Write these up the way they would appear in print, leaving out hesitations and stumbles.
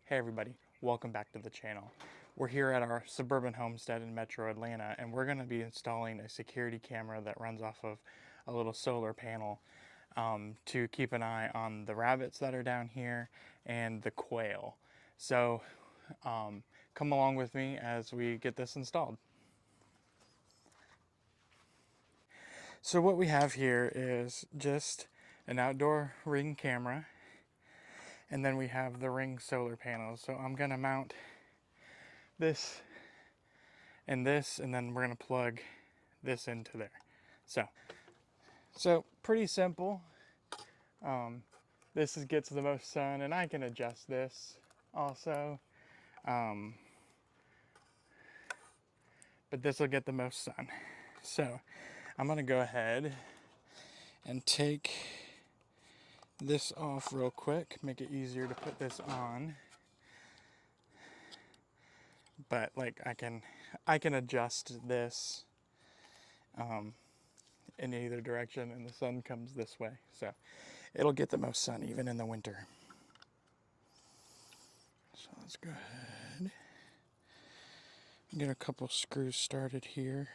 Hey everybody, welcome back to the channel. We're here at our suburban homestead in Metro Atlanta, and we're going to be installing a security camera that runs off of a little solar panel to keep an eye on the rabbits that are down here and the quail. So come along with me as we get this installed. So what we have here is just an outdoor Ring camera, and then we have the Ring solar panels. So I'm going to mount this and this, and then we're going to plug this into there. So pretty simple. This gets the most sun, and I can adjust this also, but this will get the most sun. So I'm going to go ahead and take this off real quick, make it easier to put this on. But like I can adjust this in either direction, and the sun comes this way, so it'll get the most sun even in the winter. So let's go ahead and get a couple screws started here.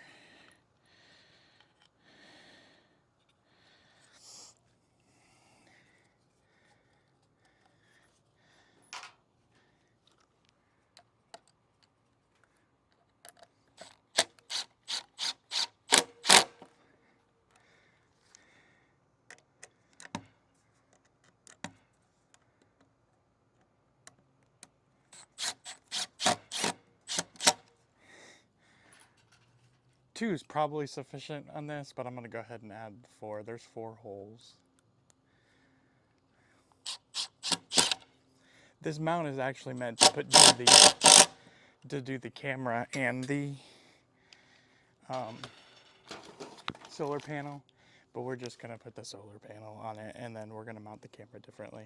Two is probably sufficient on this, but I'm going to go ahead and add 4. There's 4 holes. This mount is actually meant to do the camera and the solar panel, but we're just going to put the solar panel on it, and then we're going to mount the camera differently,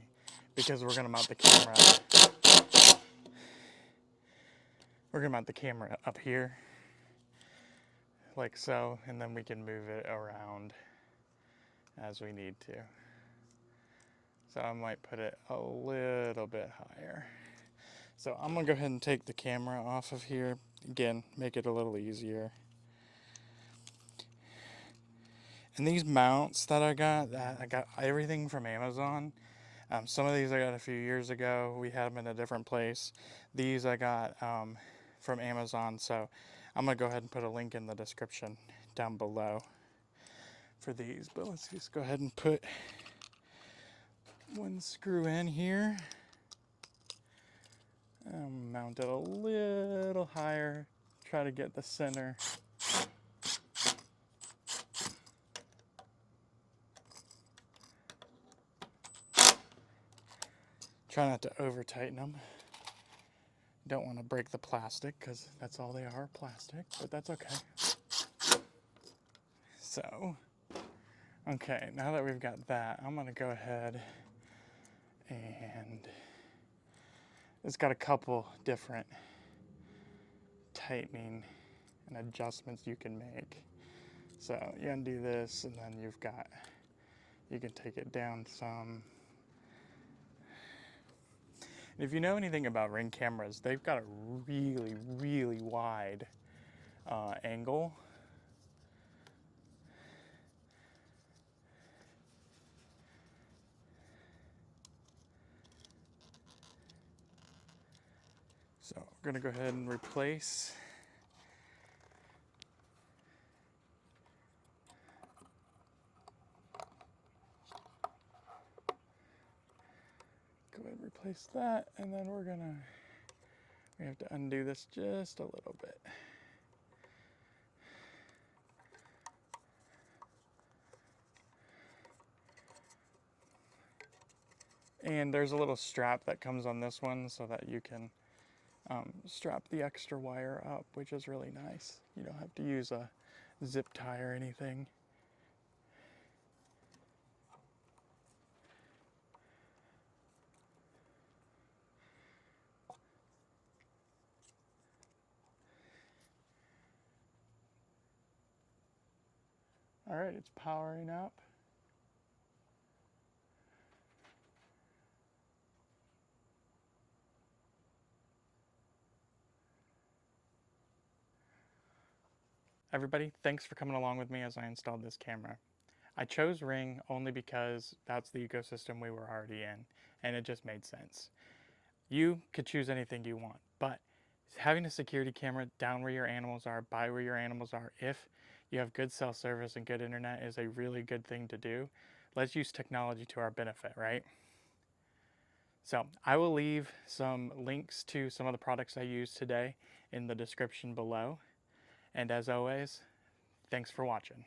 because we're going to mount the camera up here like so, and then we can move it around as we need to. So I might put it a little bit higher. So I'm gonna go ahead and take the camera off of here. Again, make it a little easier. And these mounts that I got everything from Amazon. Some of these I got a few years ago. We had them in a different place. These I got from Amazon, so I'm gonna go ahead and put a link in the description down below for these. But let's just go ahead and put one screw in here. Mount it a little higher. Try to get the center. Try not to over tighten them. Don't want to break the plastic, because that's all they are, plastic, but that's okay. So, okay, now that we've got that, I'm going to go ahead and it's got a couple different tightening and adjustments you can make. So you undo this, and then you can take it down some. And if you know anything about Ring cameras, they've got a really, really wide angle. So we're gonna go ahead and replace. Go ahead and replace that, and then we have to undo this just a little bit. And there's a little strap that comes on this one so that you can strap the extra wire up, which is really nice. You don't have to use a zip tie or anything. All right, it's powering up. Everybody, thanks for coming along with me as I installed this camera. I chose Ring only because that's the ecosystem we were already in, and it just made sense. You could choose anything you want, but having a security camera down where your animals are, by where your animals are, if you have good cell service and good internet, is a really good thing to do. Let's use technology to our benefit, right? So I will leave some links to some of the products I used today in the description below. And as always, thanks for watching.